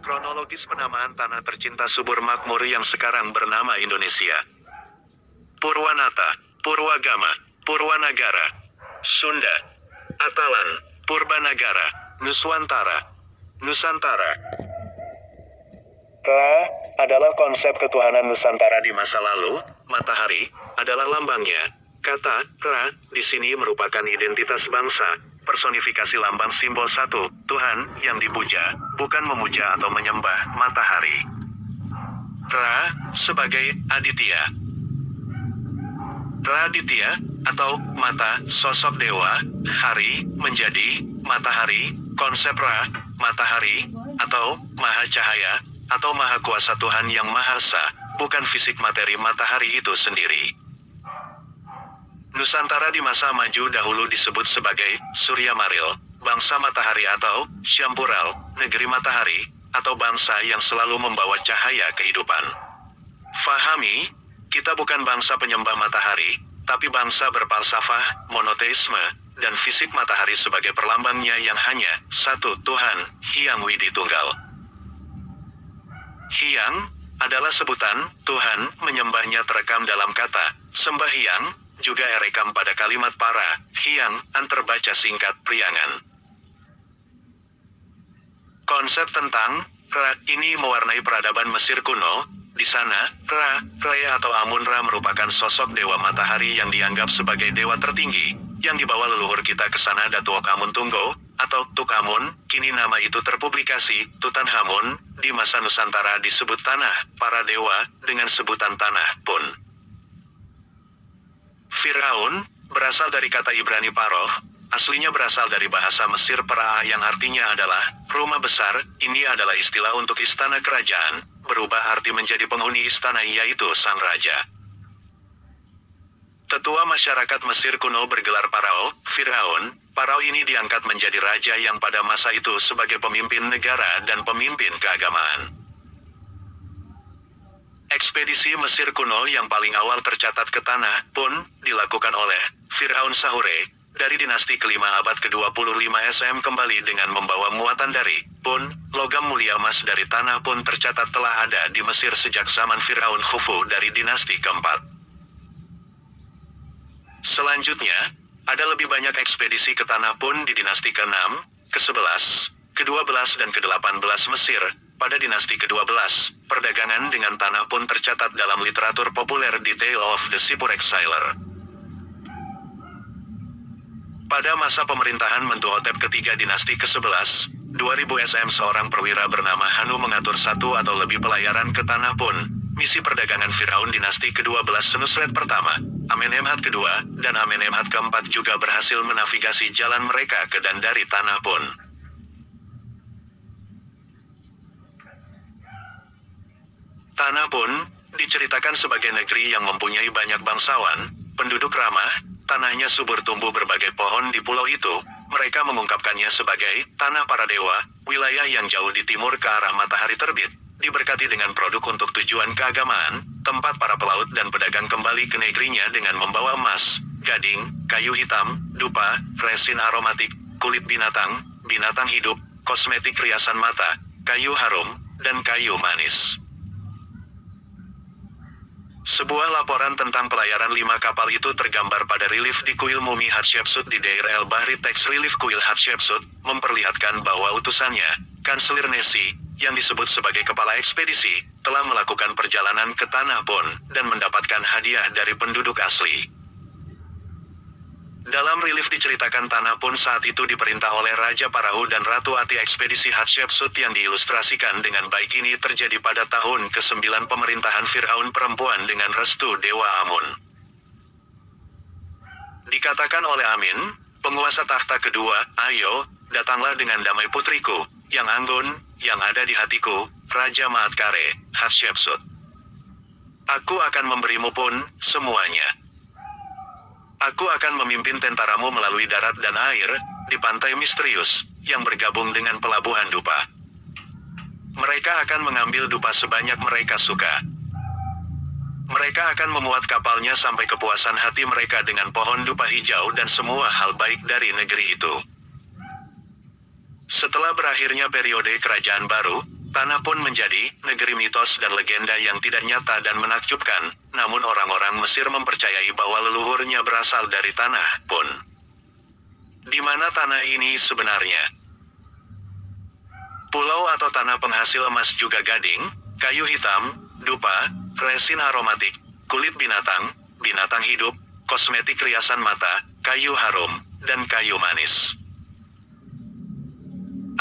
Kronologis penamaan tanah tercinta subur makmur yang sekarang bernama Indonesia. Purwanata, Purwagama, Purwanagara, Sunda, Atalan, Purbanagara, Nuswantara, Nusantara. Ra adalah konsep ketuhanan Nusantara di masa lalu. Matahari adalah lambangnya. Kata Ra di sini merupakan identitas bangsa, personifikasi lambang simbol satu Tuhan yang dipuja, bukan memuja atau menyembah matahari. Ra sebagai Aditya. Raditya atau mata, sosok dewa, hari menjadi matahari, konsep Ra, matahari atau maha cahaya atau maha kuasa Tuhan yang maha esa, bukan fisik materi matahari itu sendiri. Nusantara di masa maju dahulu disebut sebagai Surya Maril, bangsa matahari atau Syampural, negeri matahari, atau bangsa yang selalu membawa cahaya kehidupan. Fahami, kita bukan bangsa penyembah matahari, tapi bangsa berfalsafah, monoteisme, dan fisik matahari sebagai perlambangnya yang hanya satu Tuhan, Hyang Widi Tunggal. Hyang adalah sebutan Tuhan, menyembahnya terekam dalam kata sembahyang, juga erekam pada kalimat para Hyang, terbaca singkat Priangan. Konsep tentang Ra ini mewarnai peradaban Mesir kuno. Di sana, Raya atau Amun-Ra merupakan sosok dewa matahari yang dianggap sebagai dewa tertinggi, yang dibawa leluhur kita ke sana Datuok Amun Tunggo, atau Tukamun. Kini nama itu terpublikasi, Tutankhamun, di masa Nusantara disebut tanah para dewa, dengan sebutan tanah pun. Firaun, berasal dari kata Ibrani Paroh, aslinya berasal dari bahasa Mesir Pera'a yang artinya adalah rumah besar. Ini adalah istilah untuk istana kerajaan, berubah arti menjadi penghuni istana yaitu sang raja. Tetua masyarakat Mesir kuno bergelar Parao, Firaun. Parao ini diangkat menjadi raja yang pada masa itu sebagai pemimpin negara dan pemimpin keagamaan. Ekspedisi Mesir kuno yang paling awal tercatat ke tanah pun dilakukan oleh Firaun Sahure dari dinasti kelima abad ke-25 SM kembali dengan membawa muatan dari pun logam mulia emas dari tanah pun tercatat telah ada di Mesir sejak zaman Firaun Khufu dari dinasti keempat. Selanjutnya, ada lebih banyak ekspedisi ke tanah pun di dinasti ke-6, ke-11, ke-12 dan ke-18 Mesir. Pada dinasti ke-12, perdagangan dengan tanah pun tercatat dalam literatur populer di Tale of the Shipwrecked Sailor. Pada masa pemerintahan Mentuhotep ketiga dinasti ke-11, 2000 SM seorang perwira bernama Hanu mengatur satu atau lebih pelayaran ke tanah pun. Misi perdagangan Firaun dinasti ke-12 Senusret pertama, Amenemhat kedua, dan Amenemhat keempat juga berhasil menavigasi jalan mereka ke dan dari tanah pun. Tanah pun diceritakan sebagai negeri yang mempunyai banyak bangsawan, penduduk ramah, tanahnya subur tumbuh berbagai pohon di pulau itu. Mereka mengungkapkannya sebagai tanah para dewa, wilayah yang jauh di timur ke arah matahari terbit, diberkati dengan produk untuk tujuan keagamaan, tempat para pelaut dan pedagang kembali ke negerinya dengan membawa emas, gading, kayu hitam, dupa, resin aromatik, kulit binatang, binatang hidup, kosmetik riasan mata, kayu harum, dan kayu manis. Sebuah laporan tentang pelayaran 5 kapal itu tergambar pada relief di kuil mumi Hatshepsut di Deir el-Bahri. Teks relief kuil Hatshepsut memperlihatkan bahwa utusannya, Kanselir Nesi, yang disebut sebagai kepala ekspedisi, telah melakukan perjalanan ke tanah pun, dan mendapatkan hadiah dari penduduk asli. Dalam relief diceritakan tanah pun saat itu diperintah oleh Raja Parahu dan Ratu Ati. Ekspedisi Hatshepsut yang diilustrasikan dengan baik ini terjadi pada tahun ke-9 pemerintahan Firaun perempuan dengan restu Dewa Amun. Dikatakan oleh Amin, penguasa takhta kedua, ayo, datanglah dengan damai putriku, yang anggun, yang ada di hatiku, Raja Maatkare, Hatshepsut. Aku akan memberimu pun, semuanya. Aku akan memimpin tentaramu melalui darat dan air, di pantai misterius, yang bergabung dengan pelabuhan dupa. Mereka akan mengambil dupa sebanyak mereka suka. Mereka akan memuat kapalnya sampai kepuasan hati mereka dengan pohon dupa hijau dan semua hal baik dari negeri itu. Setelah berakhirnya periode kerajaan baru, Tanah pun menjadi negeri mitos dan legenda yang tidak nyata dan menakjubkan, namun orang-orang Mesir mempercayai bahwa leluhurnya berasal dari tanah pun. Di mana tanah ini sebenarnya? Pulau atau tanah penghasil emas juga gading, kayu hitam, dupa, resin aromatik, kulit binatang, binatang hidup, kosmetik riasan mata, kayu harum, dan kayu manis.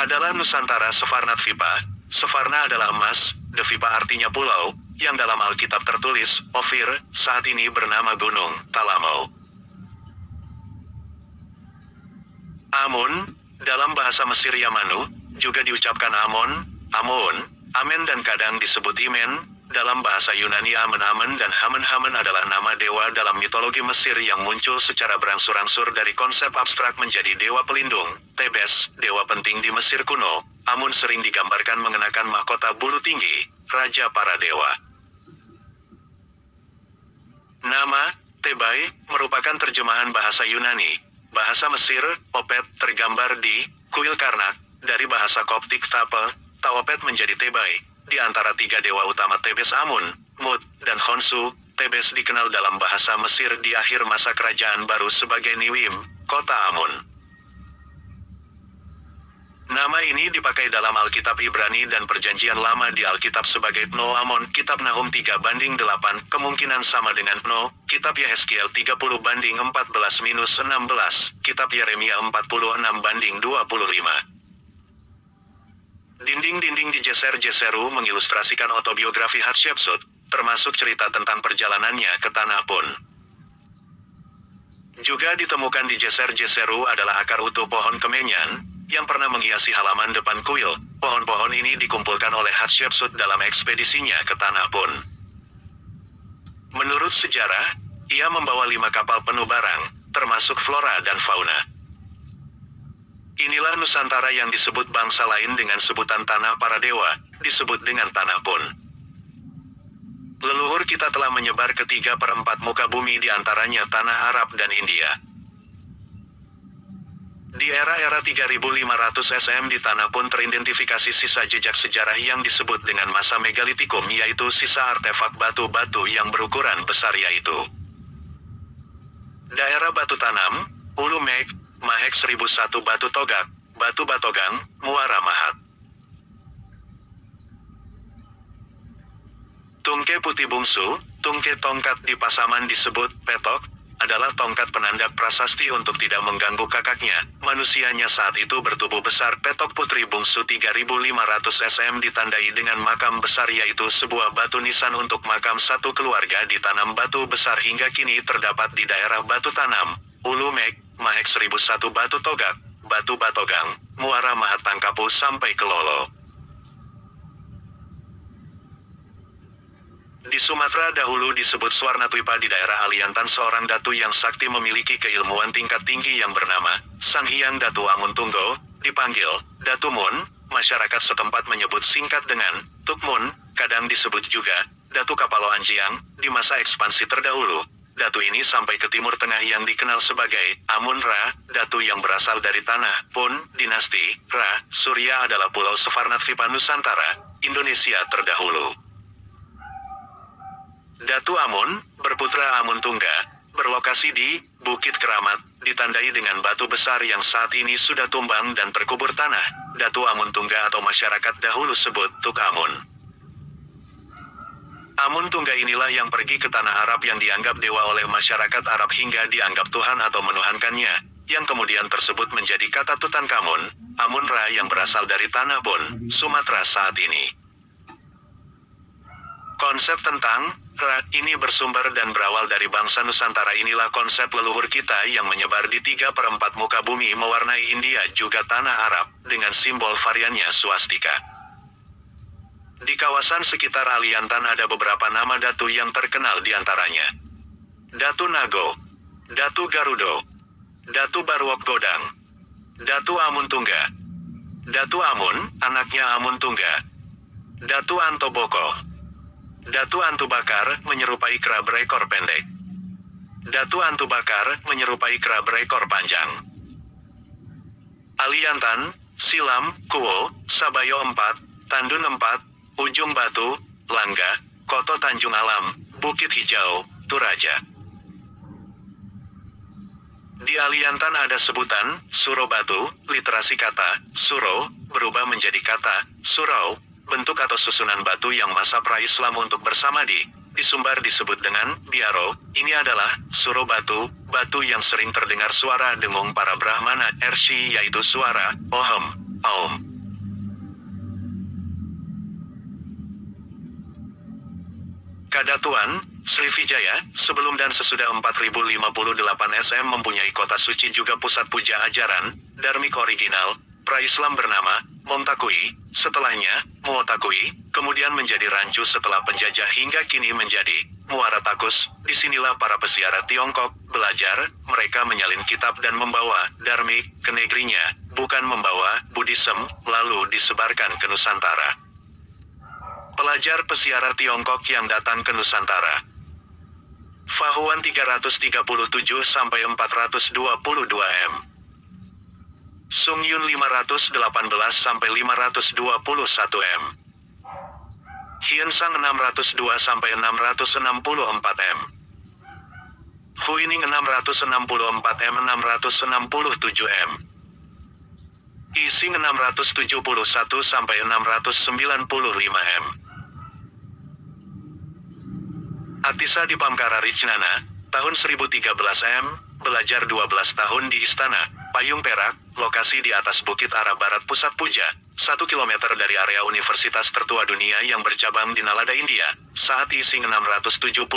Adalah Nusantara Sefarnat Vipa. Sefarna adalah emas, Devipa artinya pulau, yang dalam Alkitab tertulis, Ofir, saat ini bernama Gunung Talamau. Amun, dalam bahasa Mesir Yamanu, juga diucapkan Amon, Amun, Amen dan kadang disebut Imen. Dalam bahasa Yunani Amen-Amen dan Hamen-Hamen adalah nama dewa dalam mitologi Mesir yang muncul secara berangsur-angsur dari konsep abstrak menjadi dewa pelindung, Thebes, dewa penting di Mesir kuno. Amun sering digambarkan mengenakan mahkota bulu tinggi, raja para dewa. Nama, Thebai, merupakan terjemahan bahasa Yunani. Bahasa Mesir, Opet, tergambar di kuil Karnak, dari bahasa Koptik Tape, Taopet menjadi Thebai. Di antara tiga dewa utama Thebes Amun, Mut, dan Khonsu, Thebes dikenal dalam bahasa Mesir di akhir masa kerajaan baru sebagai Niwim, kota Amun. Nama ini dipakai dalam Alkitab Ibrani dan Perjanjian Lama di Alkitab sebagai Pno Amon, Kitab Nahum 3:8, kemungkinan sama dengan Pno, Kitab Yehezkiel 30:14-16, Kitab Yeremia 46:25. Dinding-dinding di Djeser-Djeseru mengilustrasikan autobiografi Hatshepsut, termasuk cerita tentang perjalanannya ke tanah pun. Juga ditemukan di Djeser-Djeseru adalah akar utuh pohon kemenyan, yang pernah menghiasi halaman depan kuil. Pohon-pohon ini dikumpulkan oleh Hatshepsut dalam ekspedisinya ke tanah pun. Menurut sejarah, ia membawa 5 kapal penuh barang, termasuk flora dan fauna. Inilah Nusantara yang disebut bangsa lain dengan sebutan tanah para dewa, disebut dengan tanah pun. Leluhur kita telah menyebar ke 3/4 muka bumi di antaranya tanah Arab dan India. Di era-era 3500 SM di tanah pun teridentifikasi sisa jejak sejarah yang disebut dengan masa megalitikum, yaitu sisa artefak batu-batu yang berukuran besar yaitu daerah batu tanam, Ulu Mek, Mahek 1001 Batu Togak, Batu Batogang, Muara Mahat. Tungke putih bungsu, tungke tongkat di Pasaman disebut petok, adalah tongkat penanda prasasti untuk tidak mengganggu kakaknya, manusianya saat itu bertubuh besar. Petok putri bungsu 3500 SM ditandai dengan makam besar, yaitu sebuah batu nisan untuk makam satu keluarga ditanam batu besar hingga kini terdapat di daerah Batu Tanam, Ulu Mek, Mahek 1001 Batu Togak, Batu Batogang, Muara Mahat Tangkapu sampai ke Lolo. Di Sumatera dahulu disebut Swarnatwipa di daerah Aliantan seorang datu yang sakti memiliki keilmuan tingkat tinggi yang bernama Sang Hyang Datu Amuntunggo, dipanggil Datu Mun, masyarakat setempat menyebut singkat dengan Tukmun, kadang disebut juga Datu Kapalo Anjiang. Di masa ekspansi terdahulu, datu ini sampai ke Timur Tengah yang dikenal sebagai Amun-Ra, datu yang berasal dari tanah Pun, dinasti Ra. Surya adalah Pulau Sefarnatvipa Nusantara, Indonesia terdahulu. Datu Amun, berputra Amuntungga, berlokasi di Bukit Keramat, ditandai dengan batu besar yang saat ini sudah tumbang dan terkubur tanah. Datu Amuntungga atau masyarakat dahulu sebut Tuk Amun. Amuntungga inilah yang pergi ke tanah Arab yang dianggap dewa oleh masyarakat Arab hingga dianggap Tuhan atau menuhankannya, yang kemudian tersebut menjadi kata Tutankhamun, Amun-Ra yang berasal dari tanah Pun, Sumatera saat ini. Konsep tentang Ra ini bersumber dan berawal dari bangsa Nusantara. Inilah konsep leluhur kita yang menyebar di 3/4 muka bumi mewarnai India juga tanah Arab, dengan simbol variannya swastika. Di kawasan sekitar Aliantan ada beberapa nama datu yang terkenal diantaranya Datu Nago, Datu Garudo, Datu Barwok Godang, Datu Amuntungga, Datu Amun, anaknya Amuntungga, Datu Antoboko, Datu Antubakar, menyerupai kera berekor pendek, Datu Antubakar, menyerupai kera berekor panjang. Aliantan, Silam, Kuo, Sabayo 4, Tandun 4, Ujung Batu, Langga, Koto Tanjung Alam, Bukit Hijau, Toraja. Di Aliantan ada sebutan, Suro Batu, literasi kata, Suro, berubah menjadi kata, Surau, bentuk atau susunan batu yang masa pra-Islam untuk bersamadi. Di Sumbar disebut dengan, Biaro, ini adalah, Suro Batu, batu yang sering terdengar suara dengung para Brahmana, Ershi yaitu suara, Ohm, Aum. Kadatuan, Srivijaya, sebelum dan sesudah 4058 SM mempunyai kota suci juga pusat puja ajaran, dharmik original, pra-Islam bernama, Montakui, setelahnya, Muotakui, kemudian menjadi rancu setelah penjajah hingga kini menjadi, Muaratakus, disinilah para pesiara Tiongkok, belajar, mereka menyalin kitab dan membawa, dharmik, ke negerinya, bukan membawa, Buddhism, lalu disebarkan ke Nusantara. Pelajar pesiara Tiongkok yang datang ke Nusantara. Fahuan 337-422 M. Sungyun 518-521 M. Hiensang 602-664 M. Huining 664 M 667 M. Ising 671-695 M. Atisa di Pamkara Ricnana, tahun 1013 M, belajar 12 tahun di Istana, Payung Perak, lokasi di atas Bukit Arah Barat Pusat Puja, 1 km dari area universitas tertua dunia yang bercabang di Nalanda, India. Saat Ising 671-695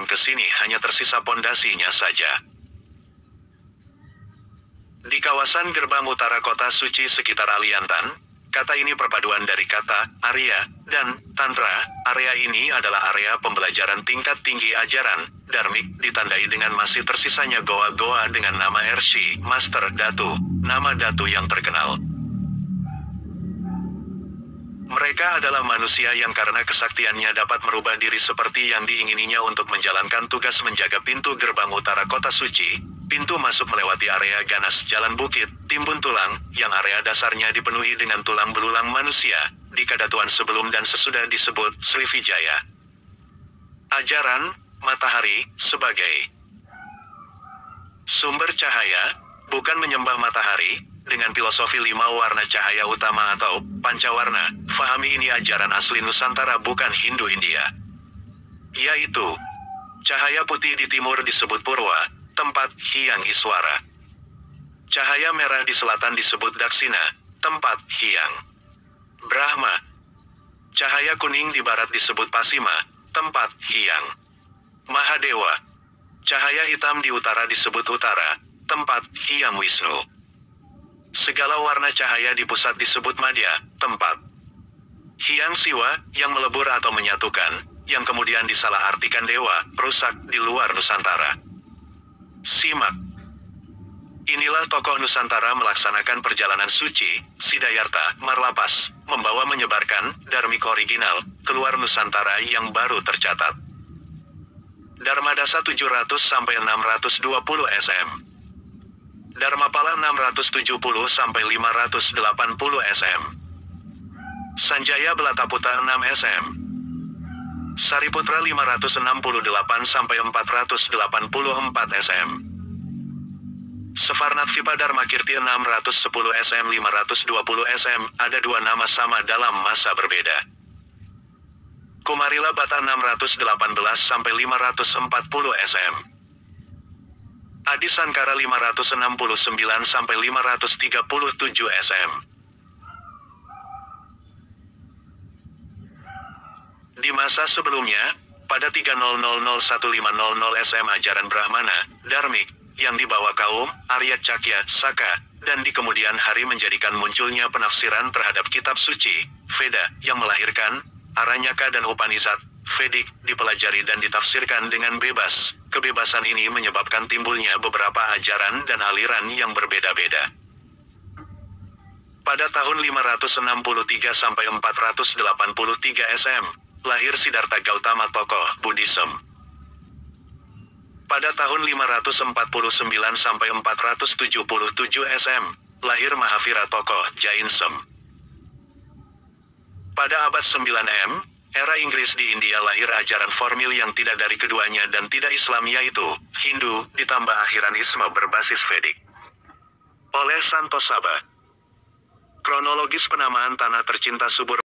M kesini hanya tersisa pondasinya saja. Di kawasan gerbang utara kota suci sekitar Aliantan, kata ini perpaduan dari kata, Arya, dan Tantra. Area ini adalah area pembelajaran tingkat tinggi ajaran, dharmik, ditandai dengan masih tersisanya goa-goa dengan nama Ershi, Master Datu, nama Datu yang terkenal. Mereka adalah manusia yang karena kesaktiannya dapat merubah diri seperti yang diingininya untuk menjalankan tugas menjaga pintu gerbang utara kota suci. Pintu masuk melewati area ganas Jalan Bukit, Timbun Tulang, yang area dasarnya dipenuhi dengan tulang belulang manusia, di Kadatuan sebelum dan sesudah disebut Srivijaya. Ajaran, matahari, sebagai sumber cahaya, bukan menyembah matahari, dengan filosofi 5 warna cahaya utama atau pancawarna. Fahami ini ajaran asli Nusantara bukan Hindu India. Yaitu, cahaya putih di timur disebut Purwa, tempat Hyang Iswara. Cahaya merah di selatan disebut Daksina, tempat Hyang Brahma. Cahaya kuning di barat disebut Pasima, tempat Hyang Mahadewa. Cahaya hitam di utara disebut Utara, tempat Hyang Wisnu. Segala warna cahaya di pusat disebut Madya, tempat Hyang Siwa, yang melebur atau menyatukan, yang kemudian disalahartikan dewa, perusak di luar Nusantara. Simak. Inilah tokoh Nusantara melaksanakan perjalanan suci, Siddhartha, Marlapas, membawa menyebarkan, dharmik original, keluar Nusantara yang baru tercatat. Dharmadasa 700-620 SM. Dharmapala 670-580 SM. Sanjaya Belataputa 6 SM. Sariputra 568-484 SM. Sefarnatvipa Dharmakirti 610 SM 520 SM, ada dua nama sama dalam masa berbeda. Kumarila Bata 618-540 SM. Adi Sankara 569-537 SM. Di masa sebelumnya, pada 3000150 SM ajaran Brahmana, dharmik, yang dibawa kaum Arya Cakya, Saka, dan di kemudian hari menjadikan munculnya penafsiran terhadap kitab suci, Veda, yang melahirkan Aranyaka dan Upanishad, Vedik, dipelajari dan ditafsirkan dengan bebas. Kebebasan ini menyebabkan timbulnya beberapa ajaran dan aliran yang berbeda-beda. Pada tahun 563-483 SM, lahir Siddhartha Gautama tokoh Buddhism. Pada tahun 549-477 SM, lahir Mahavira tokoh Jainism. Pada abad 9M, era Inggris di India lahir ajaran formil yang tidak dari keduanya dan tidak Islam yaitu Hindu ditambah akhiranisme berbasis Vedik. Oleh Santosaba. Kronologis penamaan tanah tercinta subur